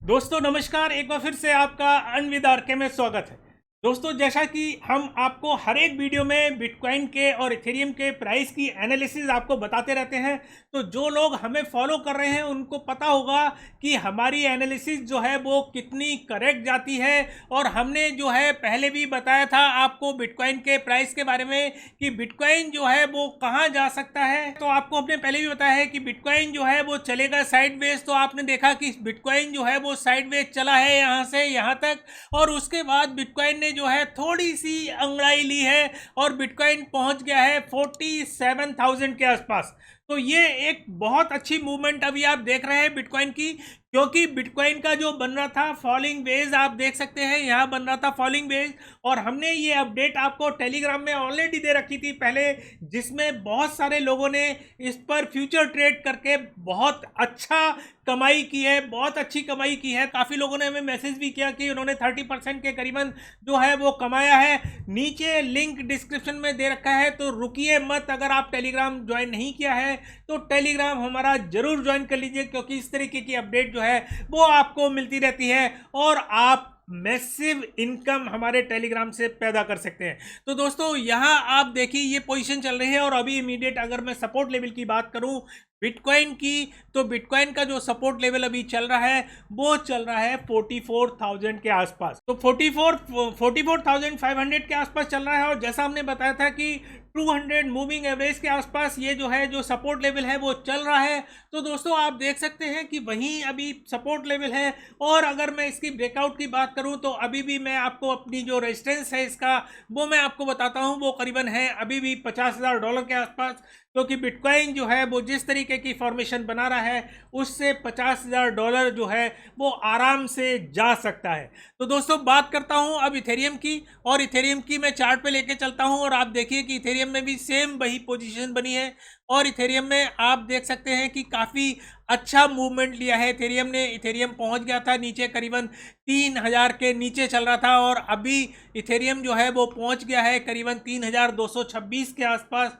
दोस्तों नमस्कार, एक बार फिर से आपका अनविद आरके में स्वागत है। दोस्तों जैसा कि हम आपको हर एक वीडियो में बिटकॉइन के और इथेरियम के प्राइस की एनालिसिस आपको बताते रहते हैं, तो जो लोग हमें फॉलो कर रहे हैं उनको पता होगा कि हमारी एनालिसिस जो है वो कितनी करेक्ट जाती है। और हमने जो है पहले भी बताया था आपको बिटकॉइन के प्राइस के बारे में कि बिटकॉइन जो है वो कहाँ जा सकता है। तो आपको हमने पहले भी बताया है कि बिटकॉइन जो है वो चलेगा साइडवेज। तो आपने देखा कि बिटकॉइन जो है वो साइडवेज चला है यहाँ से यहाँ तक, और उसके बाद बिटकॉइन ने जो है थोड़ी सी अंगड़ाई ली है और बिटकॉइन पहुंच गया है 47,000 के आसपास। तो ये एक बहुत अच्छी मूवमेंट अभी आप देख रहे हैं बिटकॉइन की, क्योंकि बिटकॉइन का जो बन रहा था फॉलिंग वेज आप देख सकते हैं, यहाँ बन रहा था फॉलिंग वेज। और हमने ये अपडेट आपको टेलीग्राम में ऑलरेडी दे रखी थी पहले, जिसमें बहुत सारे लोगों ने इस पर फ्यूचर ट्रेड करके बहुत अच्छा कमाई की है, बहुत अच्छी कमाई की है। काफ़ी लोगों ने हमें मैसेज भी किया कि उन्होंने 30% के करीबन जो है वो कमाया है। नीचे लिंक डिस्क्रिप्शन में दे रखा है, तो रुकिए मत। अगर आप टेलीग्राम ज्वाइन नहीं किया है तो टेलीग्राम हमारा जरूर ज्वाइन कर लीजिए, क्योंकि इस तरीके की अपडेट जो है वो आपको मिलती रहती है और आप मैसिव इनकम हमारे टेलीग्राम से पैदा कर सकते हैं। तो दोस्तों यहाँ आप देखिए ये पोजीशन चल रही है, और अभी इमीडिएट अगर मैं सपोर्ट लेवल की बात करूं बिटकॉइन की, तो बिटकॉइन का जो सपोर्ट लेवल अभी चल रहा है वो चल रहा है 44,000 के आसपास। तो 44,500 के आसपास चल रहा है। और जैसा हमने बताया था कि 200 मूविंग एवरेज के आसपास ये जो है जो सपोर्ट लेवल है वो चल रहा है। तो दोस्तों आप देख सकते हैं कि वहीं अभी सपोर्ट लेवल है। और अगर मैं इसकी ब्रेकआउट की बात करूं तो अभी भी मैं आपको अपनी जो रेजिस्टेंस है इसका वो मैं आपको बताता हूं, वो करीबन है अभी भी $50,000 के आसपास। क्योंकि बिटकॉइन जो है वो जिस तरीके की फॉर्मेशन बना रहा है उससे $50,000 जो है वो आराम से जा सकता है। तो दोस्तों बात करता हूं अब इथेरियम की, और इथेरियम की मैं चार्ट पे लेके चलता हूं, और आप देखिए कि इथेरियम में भी सेम वही पोजीशन बनी है। और इथेरियम में आप देख सकते हैं कि काफ़ी अच्छा मूवमेंट लिया है इथेरियम ने। इथेरियम पहुंच गया था नीचे, करीबन 3,000 के नीचे चल रहा था, और अभी इथेरियम जो है वो पहुंच गया है करीबन 3,226 के आसपास।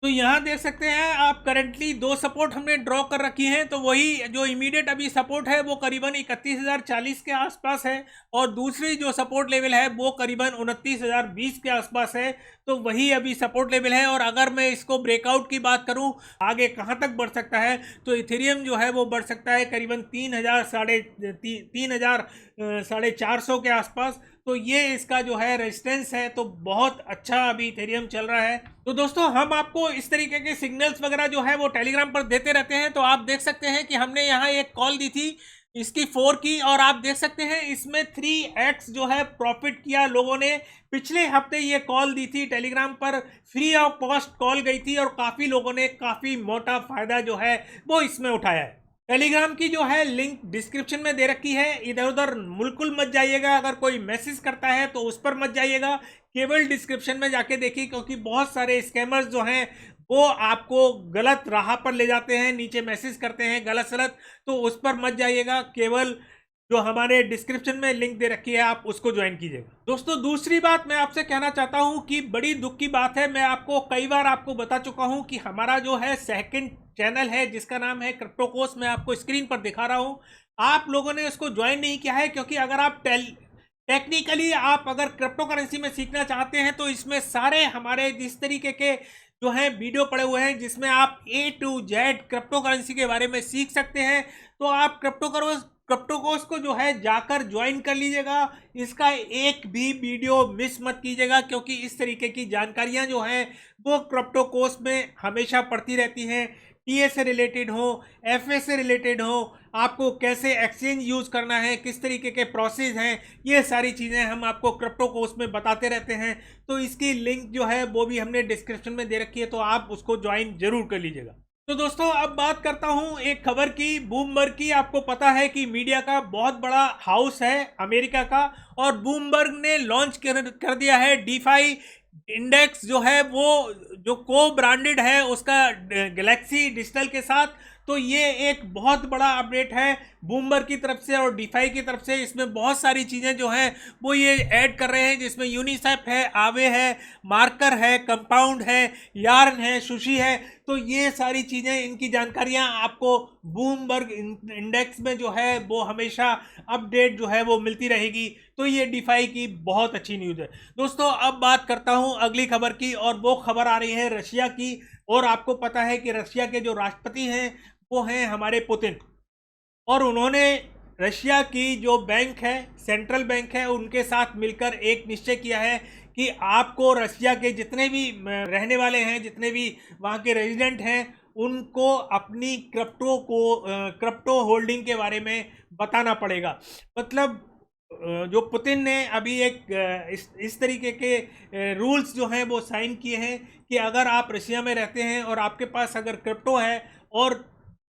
तो यहाँ देख सकते हैं आप करंटली दो सपोर्ट हमने ड्रॉ कर रखी हैं। तो वही जो इमीडिएट अभी सपोर्ट है वो करीबन 31,040 के आसपास है, और दूसरी जो सपोर्ट लेवल है वो करीबन 29,020 के आसपास है। तो वही अभी सपोर्ट लेवल है। और अगर मैं इसको ब्रेकआउट की बात करूं आगे कहां तक बढ़ सकता है, तो इथेरियम जो है वो बढ़ सकता है करीबन 3,000 साढ़े 400 के आसपास। तो ये इसका जो है रेजिस्टेंस है। तो बहुत अच्छा अभी इथेरियम चल रहा है। तो दोस्तों हम आपको इस तरीके के सिग्नल्स वगैरह जो है वो टेलीग्राम पर देते रहते हैं। तो आप देख सकते हैं कि हमने यहाँ एक कॉल दी थी इसकी 4 की, और आप देख सकते हैं इसमें 3x जो है प्रॉफिट किया लोगों ने। पिछले हफ्ते ये कॉल दी थी टेलीग्राम पर, फ्री ऑफ कॉस्ट कॉल गई थी, और काफ़ी लोगों ने काफ़ी मोटा फायदा जो है वो इसमें उठाया है। टेलीग्राम की जो है लिंक डिस्क्रिप्शन में दे रखी है, इधर उधर बिल्कुल मत जाइएगा। अगर कोई मैसेज करता है तो उस पर मत जाइएगा, केवल डिस्क्रिप्शन में जाके देखिए, क्योंकि बहुत सारे स्कैमर्स जो हैं वो आपको गलत राह पर ले जाते हैं, नीचे मैसेज करते हैं गलत सलत। तो उस पर मत जाइएगा, केवल जो हमारे डिस्क्रिप्शन में लिंक दे रखी है आप उसको ज्वाइन कीजिएगा। दोस्तों दूसरी बात मैं आपसे कहना चाहता हूं कि बड़ी दुख की बात है, मैं आपको कई बार आपको बता चुका हूं कि हमारा जो है सेकंड चैनल है जिसका नाम है क्रिप्टो कोर्स, मैं आपको स्क्रीन पर दिखा रहा हूं। आप लोगों ने उसको ज्वाइन नहीं किया है, क्योंकि अगर आप टेक्निकली आप अगर क्रिप्टो करेंसी में सीखना चाहते हैं तो इसमें सारे हमारे जिस तरीके के जो है वीडियो पड़े हुए हैं, जिसमें आप A to Z crypto currency के बारे में सीख सकते हैं। तो आप क्रिप्टो कोर्स को जो है जाकर ज्वाइन कर लीजिएगा। इसका एक भी वीडियो मिस मत कीजिएगा, क्योंकि इस तरीके की जानकारियां जो हैं वो क्रिप्टो कोर्स में हमेशा पड़ती रहती हैं। टीए से रिलेटेड हो, एफए से रिलेटेड हो, आपको कैसे एक्सचेंज यूज़ करना है, किस तरीके के प्रोसेस हैं, ये सारी चीज़ें हम आपको क्रिप्टो कोर्स में बताते रहते हैं। तो इसकी लिंक जो है वो भी हमने डिस्क्रिप्शन में दे रखी है, तो आप उसको ज्वाइन जरूर कर लीजिएगा। तो दोस्तों अब बात करता हूं एक खबर की, बूमबर्ग की। आपको पता है कि मीडिया का बहुत बड़ा हाउस है अमेरिका का, और बूमबर्ग ने लॉन्च कर दिया है डीफाई इंडेक्स जो है वो जो को ब्रांडेड है उसका गैलेक्सी डिजिटल के साथ। तो ये एक बहुत बड़ा अपडेट है बूमबर्ग की तरफ से और डीफाई की तरफ से इसमें बहुत सारी चीज़ें जो हैं वो ये ऐड कर रहे हैं, जिसमें यूनिसेफ है, आवे है, मार्कर है, कंपाउंड है, यार्न है, सुशी है। तो ये सारी चीज़ें, इनकी जानकारियां आपको बूमबर्ग इंडेक्स में जो है वो हमेशा अपडेट जो है वो मिलती रहेगी। तो ये डीफाई की बहुत अच्छी न्यूज़ है। दोस्तों अब बात करता हूं अगली खबर की, और वो खबर आ रही है रशिया की। और आपको पता है कि रशिया के जो राष्ट्रपति हैं वो हैं हमारे पुतिन, और उन्होंने रशिया की जो बैंक है, सेंट्रल बैंक है, उनके साथ मिलकर एक निश्चय किया है कि आपको रशिया के जितने भी रहने वाले हैं, जितने भी वहाँ के रेजिडेंट हैं, उनको अपनी क्रिप्टो होल्डिंग के बारे में बताना पड़ेगा। मतलब जो पुतिन ने अभी एक इस तरीके के रूल्स जो हैं वो साइन किए हैं कि अगर आप रशिया में रहते हैं और आपके पास अगर क्रिप्टो है और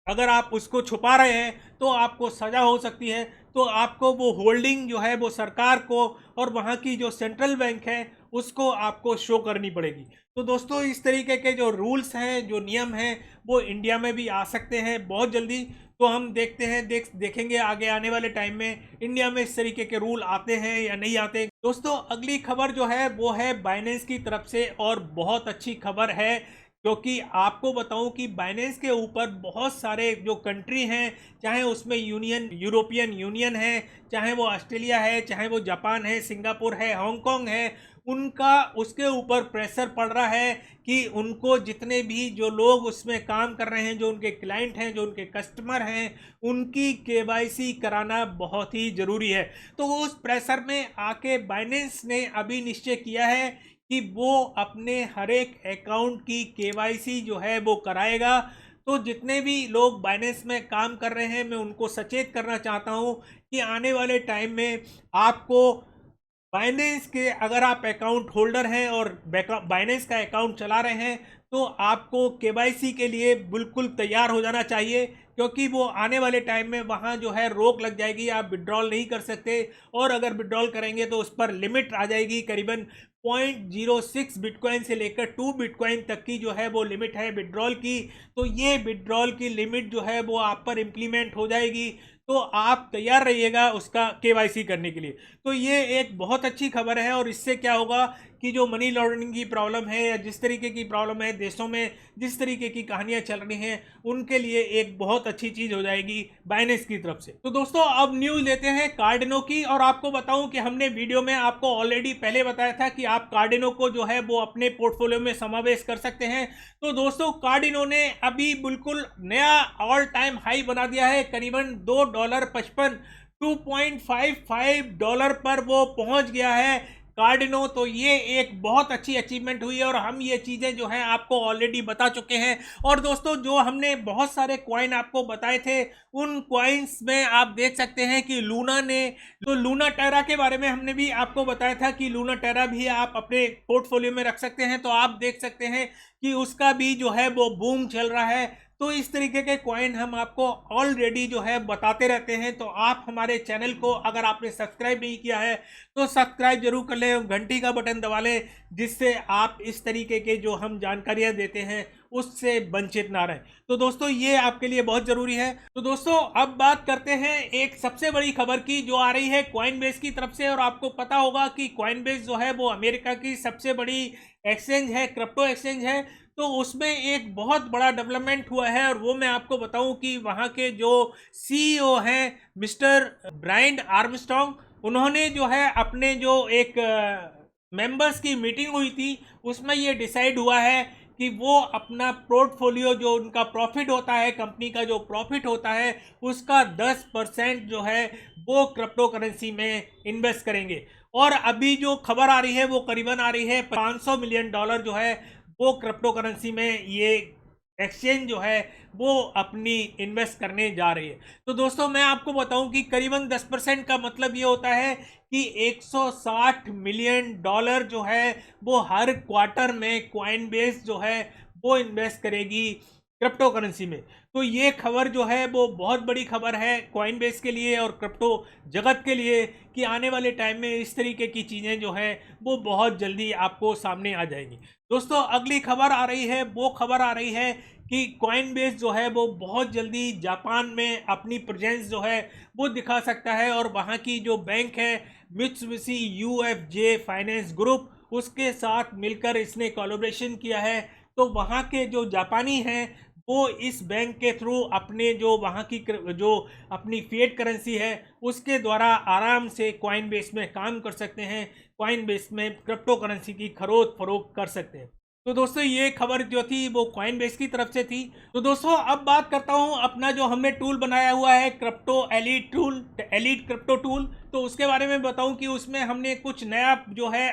अगर आप उसको छुपा रहे हैं तो आपको सज़ा हो सकती है। तो आपको वो होल्डिंग जो है वो सरकार को और वहाँ की जो सेंट्रल बैंक है उसको आपको शो करनी पड़ेगी। तो दोस्तों इस तरीके के जो रूल्स हैं, जो नियम हैं, वो इंडिया में भी आ सकते हैं बहुत जल्दी। तो हम देखते हैं, देखेंगे आगे आने वाले टाइम में इंडिया में इस तरीके के रूल आते हैं या नहीं आते। दोस्तों अगली खबर जो है वो है बाइनेंस की तरफ से, और बहुत अच्छी खबर है, क्योंकि आपको बताऊं कि बाइनेंस के ऊपर बहुत सारे जो कंट्री हैं, चाहे उसमें यूरोपियन यूनियन है, चाहे वो ऑस्ट्रेलिया है, चाहे वो जापान है, सिंगापुर है, हांगकांग है, उनका उसके ऊपर प्रेशर पड़ रहा है कि उनको जितने भी जो लोग उसमें काम कर रहे हैं, जो उनके क्लाइंट हैं, जो उनके कस्टमर हैं, उनकी केवाईसी कराना बहुत ही ज़रूरी है। तो उस प्रेशर में आके बाइनेंस ने अभी निश्चय किया है कि वो अपने हर एक अकाउंट की केवाईसी जो है वो कराएगा। तो जितने भी लोग बाइनेंस में काम कर रहे हैं, मैं उनको सचेत करना चाहता हूं कि आने वाले टाइम में आपको बाइनेंस के, अगर आप अकाउंट होल्डर हैं और बाइनेंस का अकाउंट चला रहे हैं, तो आपको केवाईसी के लिए बिल्कुल तैयार हो जाना चाहिए, क्योंकि वो आने वाले टाइम में वहाँ जो है रोक लग जाएगी, आप विड्रॉल नहीं कर सकते। और अगर विड्रॉल करेंगे तो उस पर लिमिट आ जाएगी, करीबन 0.06 बिटकॉइन से लेकर 2 बिटकॉइन तक की जो है वो लिमिट है विड्रॉल की। तो ये विड्रॉल की लिमिट जो है वो आप पर इम्प्लीमेंट हो जाएगी। तो आप तैयार रहिएगा उसका केवाईसी करने के लिए। तो ये एक बहुत अच्छी खबर है, और इससे क्या होगा कि जो मनी लॉन्ड्रिंग की प्रॉब्लम है या जिस तरीके की प्रॉब्लम है देशों में, जिस तरीके की कहानियां चल रही हैं, उनके लिए एक बहुत अच्छी चीज़ हो जाएगी बाइनेंस की तरफ से। तो दोस्तों अब न्यूज़ लेते हैं कार्डिनो की, और आपको बताऊं कि हमने वीडियो में आपको ऑलरेडी पहले बताया था कि आप कार्डिनो को जो है वो अपने पोर्टफोलियो में समावेश कर सकते हैं। तो दोस्तों कार्डिनो ने अभी बिल्कुल नया ऑल टाइम हाई बना दिया है, करीबन $2.55 $2.55 पर वो पहुंच गया है कार्डिनो। तो ये एक बहुत अच्छी अचीवमेंट हुई है, और हम ये चीज़ें जो हैं आपको ऑलरेडी बता चुके हैं। और दोस्तों जो हमने बहुत सारे कॉइन आपको बताए थे, उन कॉइन्स में आप देख सकते हैं कि लूना ने, जो लूना टेरा के बारे में हमने भी आपको बताया था कि लूना टेरा भी आप अपने पोर्टफोलियो में रख सकते हैं। तो आप देख सकते हैं कि उसका भी जो है वो बूम चल रहा है। तो इस तरीके के कॉइन हम आपको ऑलरेडी जो है बताते रहते हैं। तो आप हमारे चैनल को अगर आपने सब्सक्राइब नहीं किया है तो सब्सक्राइब जरूर कर लें, घंटी का बटन दबा लें, जिससे आप इस तरीके के जो हम जानकारियां देते हैं उससे वंचित ना रहें। तो दोस्तों ये आपके लिए बहुत ज़रूरी है। तो दोस्तों अब बात करते हैं एक सबसे बड़ी खबर की, जो आ रही है कॉइनबेस की तरफ से। और आपको पता होगा कि कॉइनबेस जो है वो अमेरिका की सबसे बड़ी एक्सचेंज है, क्रिप्टो एक्सचेंज है। तो उसमें एक बहुत बड़ा डेवलपमेंट हुआ है, और वो मैं आपको बताऊं कि वहाँ के जो सीईओ हैं मिस्टर ब्रायन आर्मस्ट्रॉन्ग, उन्होंने जो है अपने जो एक मेंबर्स की मीटिंग हुई थी, उसमें ये डिसाइड हुआ है कि वो अपना पोर्टफोलियो, जो उनका प्रॉफिट होता है, कंपनी का जो प्रॉफिट होता है, उसका 10% जो है वो क्रिप्टो करेंसी में इन्वेस्ट करेंगे। और अभी जो खबर आ रही है वो करीबन आ रही है $500 मिलियन जो है वो क्रिप्टो करेंसी में ये एक्सचेंज जो है वो अपनी इन्वेस्ट करने जा रही है। तो दोस्तों मैं आपको बताऊं कि करीबन 10% का मतलब ये होता है कि $160 मिलियन जो है वो हर क्वार्टर में कॉइनबेस जो है वो इन्वेस्ट करेगी क्रिप्टो करेंसी में। तो ये खबर जो है वो बहुत बड़ी खबर है कॉइनबेस के लिए और क्रिप्टो जगत के लिए कि आने वाले टाइम में इस तरीके की चीज़ें जो है वो बहुत जल्दी आपको सामने आ जाएंगी। दोस्तों अगली खबर आ रही है, वो खबर आ रही है कि कॉइनबेस जो है वो बहुत जल्दी जापान में अपनी प्रेजेंस जो है वो दिखा सकता है और वहाँ की जो बैंक है मित्सुबिशी यूएफजे फाइनेंस ग्रुप, उसके साथ मिलकर इसने कोलैबोरेशन किया है। तो वहाँ के जो जापानी हैं वो इस बैंक के थ्रू अपने जो वहाँ की जो अपनी फिएट करेंसी है उसके द्वारा आराम से कॉइनबेस में काम कर सकते हैं, कॉइनबेस में क्रिप्टो करेंसी की खरीद फरोख्त कर सकते हैं। तो दोस्तों ये खबर जो थी वो कॉइनबेस की तरफ से थी। तो दोस्तों अब बात करता हूँ अपना जो हमने टूल बनाया हुआ है crypto elite tool, elite crypto tool, तो उसके बारे में बताऊं कि उसमें हमने कुछ नया जो है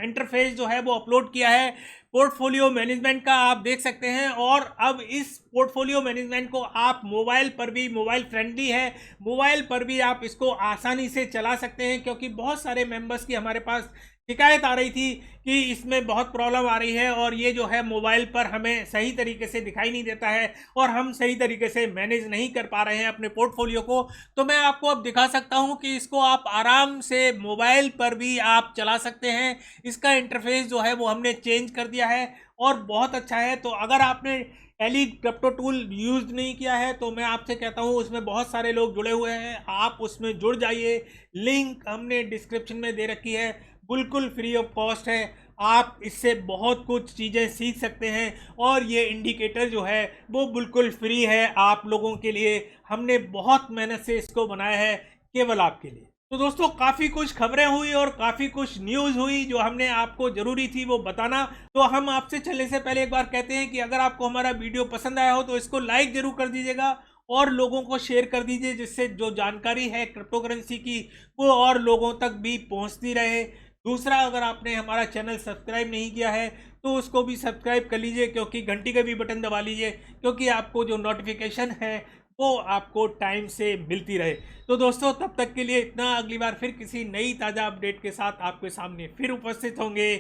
इंटरफेस जो है वो अपलोड किया है पोर्टफोलियो मैनेजमेंट का, आप देख सकते हैं। और अब इस पोर्टफोलियो मैनेजमेंट को आप मोबाइल पर भी, मोबाइल फ्रेंडली है, मोबाइल पर भी आप इसको आसानी से चला सकते हैं, क्योंकि बहुत सारे मेंबर्स की हमारे पास शिकायत आ रही थी कि इसमें बहुत प्रॉब्लम आ रही है और ये जो है मोबाइल पर हमें सही तरीके से दिखाई नहीं देता है और हम सही तरीके से मैनेज नहीं कर पा रहे हैं अपने पोर्टफोलियो को। तो मैं आपको अब दिखा सकता हूं कि इसको आप आराम से मोबाइल पर भी आप चला सकते हैं। इसका इंटरफेस जो है वो हमने चेंज कर दिया है और बहुत अच्छा है। तो अगर आपने एलीट क्रिप्टो टूल यूज नहीं किया है तो मैं आपसे कहता हूं, उसमें बहुत सारे लोग जुड़े हुए हैं, आप उसमें जुड़ जाइए। लिंक हमने डिस्क्रिप्शन में दे रखी है, बिल्कुल फ्री ऑफ कॉस्ट है। आप इससे बहुत कुछ चीज़ें सीख सकते हैं और ये इंडिकेटर जो है वो बिल्कुल फ्री है आप लोगों के लिए। हमने बहुत मेहनत से इसको बनाया है केवल आपके लिए। तो दोस्तों काफ़ी कुछ खबरें हुई और काफ़ी कुछ न्यूज़ हुई जो हमने आपको ज़रूरी थी वो बताना। तो हम आपसे चलने से पहले एक बार कहते हैं कि अगर आपको हमारा वीडियो पसंद आया हो तो इसको लाइक ज़रूर कर दीजिएगा और लोगों को शेयर कर दीजिए, जिससे जो जानकारी है क्रिप्टो करेंसी की वो और लोगों तक भी पहुंचती रहे। दूसरा, अगर आपने हमारा चैनल सब्सक्राइब नहीं किया है तो उसको भी सब्सक्राइब कर लीजिए, क्योंकि घंटी का भी बटन दबा लीजिए, क्योंकि आपको जो नोटिफिकेशन है वो आपको टाइम से मिलती रहे। तो दोस्तों तब तक के लिए इतना, अगली बार फिर किसी नई ताज़ा अपडेट के साथ आपके सामने फिर उपस्थित होंगे।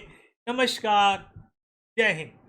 नमस्कार, जय हिंद।